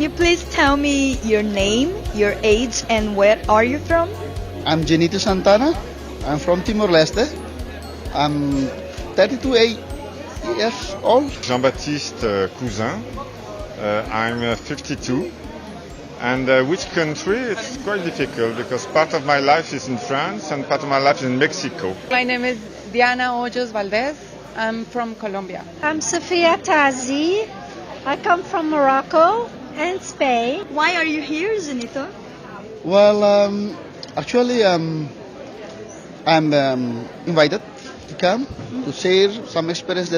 you please tell me your name, your age, and where are you from? I'm Genito Santana. I'm from Timor-Leste. I'm years old. Jean-Baptiste Cousin. I'm 52. And which country? It's quite difficult because part of my life is in France and part of my life is in Mexico. My name is Diana Hoyos Valdez. I'm from Colombia. I'm Sofia Tazi. I come from Morocco and Spain. Why are you here, Zenito? Well, actually, I'm invited to come to share some experience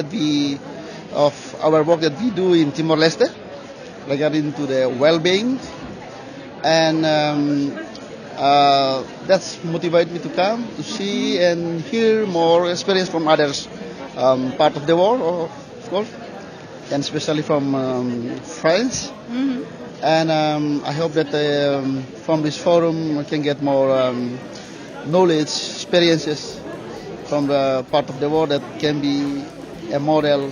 of our work that we do in Timor-Leste regarding to the well-being, and that's motivated me to come to see and hear more experience from others part of the world, of course, and especially from France. Mm-hmm. And I hope that from this forum I can get more knowledge, experiences from the part of the world that can be a model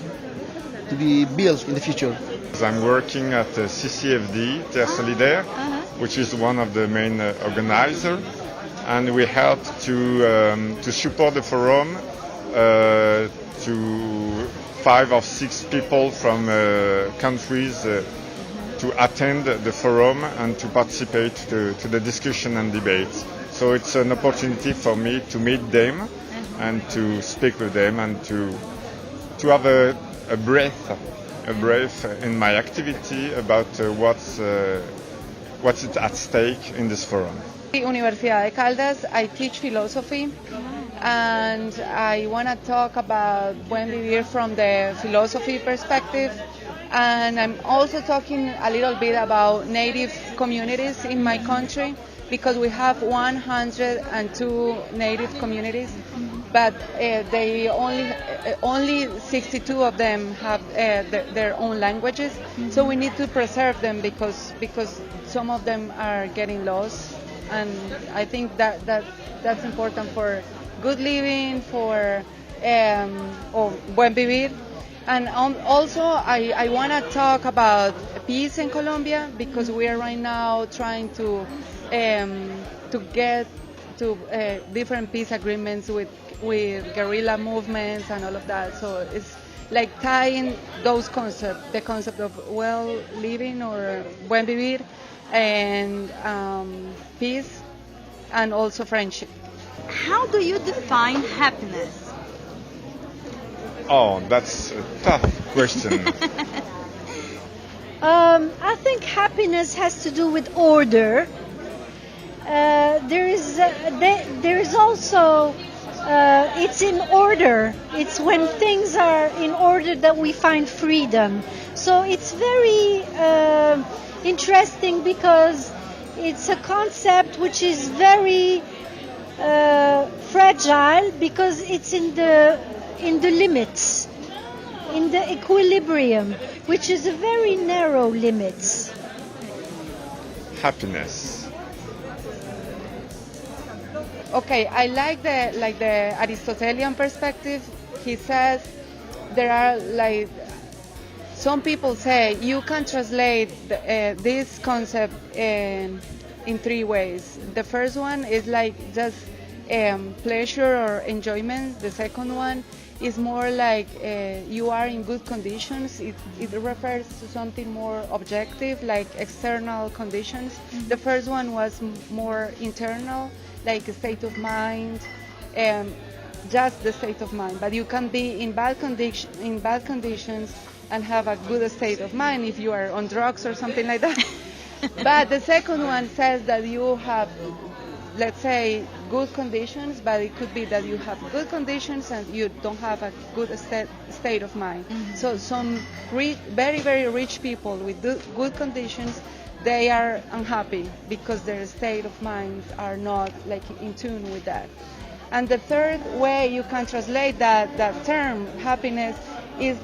to be built in the future. I'm working at the CCFD-Terre Solidaire, which is one of the main organizers, and we help to support the forum to 5 or 6 people from countries to attend the forum and to participate to the discussion and debates. So it's an opportunity for me to meet them and to speak with them and to have a brief in my activity about what's at stake in this forum. Universidad de Caldas, I teach philosophy, and I want to talk about Bien Vivre from the philosophy perspective. And I'm also talking a little bit about native communities in my country, because we have 102 native communities, but they only 62 of them have their own languages. So we need to preserve them because some of them are getting lost, and I think that's important for good living, for Buen Vivir. And also, I want to talk about peace in Colombia, because we are right now trying to get to different peace agreements with guerrilla movements and all of that. So it's like tying those concepts, the concept of well living or buen vivir, and peace, and also friendship. How do you define happiness? Oh, that's a tough question. I think happiness has to do with order. There is also it's in order. It's when things are in order that we find freedom. So it's very interesting, because it's a concept which is very fragile, because it's in the limits, in the equilibrium, which is a very narrow limits. Happiness. Okay, I like the Aristotelian perspective. He says there are some people say you can translate this concept in 3 ways. The first one is just pleasure or enjoyment. The second one is more like you are in good conditions. It refers to something more objective, like external conditions. Mm-hmm. The first one was more internal, like a state of mind, just the state of mind. But you can be in bad conditions and have a good state of mind if you are on drugs or something like that. But the second one says that you have, let's say, good conditions, but it could be that you have good conditions and you don't have a good state of mind. Mm-hmm. So some very, very rich people with good conditions, they are unhappy because their state of mind are not in tune with that. And the third way you can translate that term, happiness, is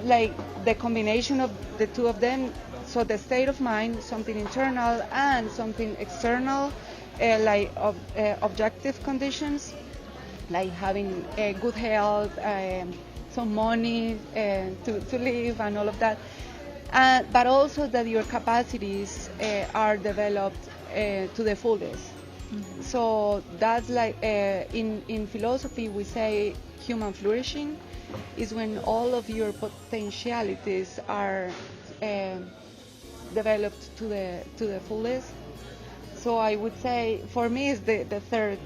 the combination of the two of them. So the state of mind, something internal, and something external, objective conditions, like having good health, some money to live, and all of that. but also that your capacities are developed to the fullest. So that's like in philosophy we say human flourishing is when all of your potentialities are developed to the fullest. So I would say for me is the third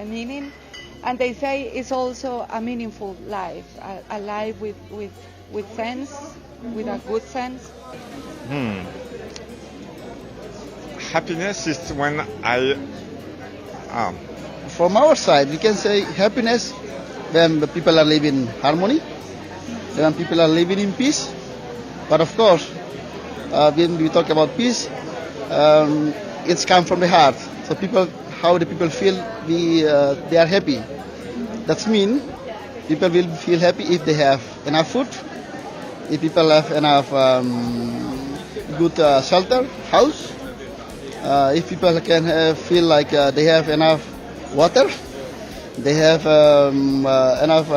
meaning, and they say it's also a meaningful life, a life with sense, with a good sense. Happiness is when From our side, we can say happiness when the people are living in harmony, when people are living in peace. But of course, when we talk about peace, it's come from the heart. So how the people feel, they are happy. That means people will feel happy if they have enough food, if people have enough good shelter, house, if people can feel like they have enough water, they have enough,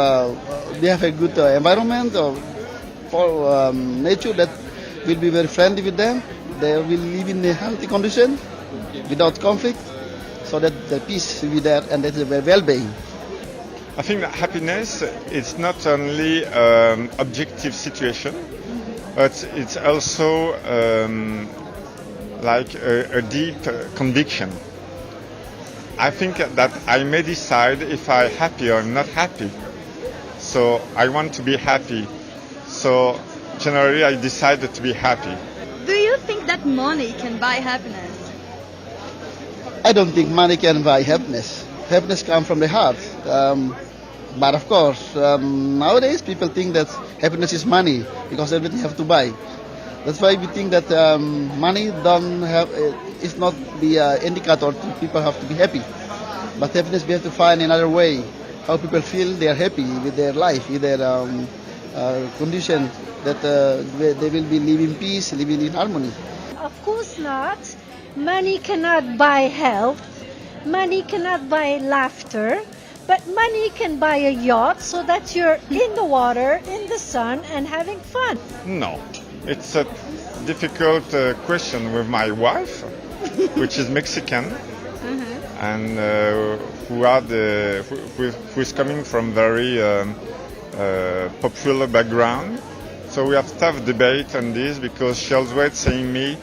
they have a good environment for nature that will be very friendly with them. They will live in a healthy condition without conflict, so that the peace will be there and that is a well-being. I think that happiness is not only objective situation, but it's also like a deep conviction. I think that I may decide if I'm happy or not happy. So I want to be happy. So generally I decided to be happy. Do you think that money can buy happiness? I don't think money can buy happiness. Happiness comes from the heart. But of course, nowadays people think that happiness is money because everything you have to buy. That's why we think that money is not the indicator that people have to be happy. But happiness, we have to find another way how people feel they are happy with their life, with their condition, that they will be living in peace, living in harmony. Of course not. Money cannot buy health. Money cannot buy laughter. But money can buy a yacht so that you're in the water, in the sun, and having fun. No, it's a difficult question with my wife, which is Mexican, and who is coming from very popular background. So we have tough debate on this because she always saying me,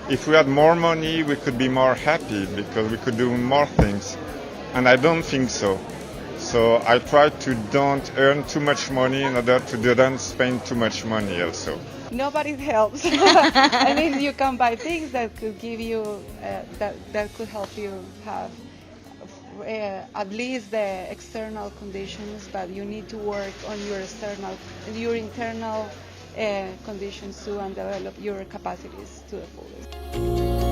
if we had more money, we could be more happy because we could do more things, and I don't think so. So I try to don't earn too much money in order to don't spend too much money also. Nobody helps. I mean, you can buy things that could give you, that could help you have at least the external conditions, but you need to work on your internal conditions too, and develop your capacities to the fullest.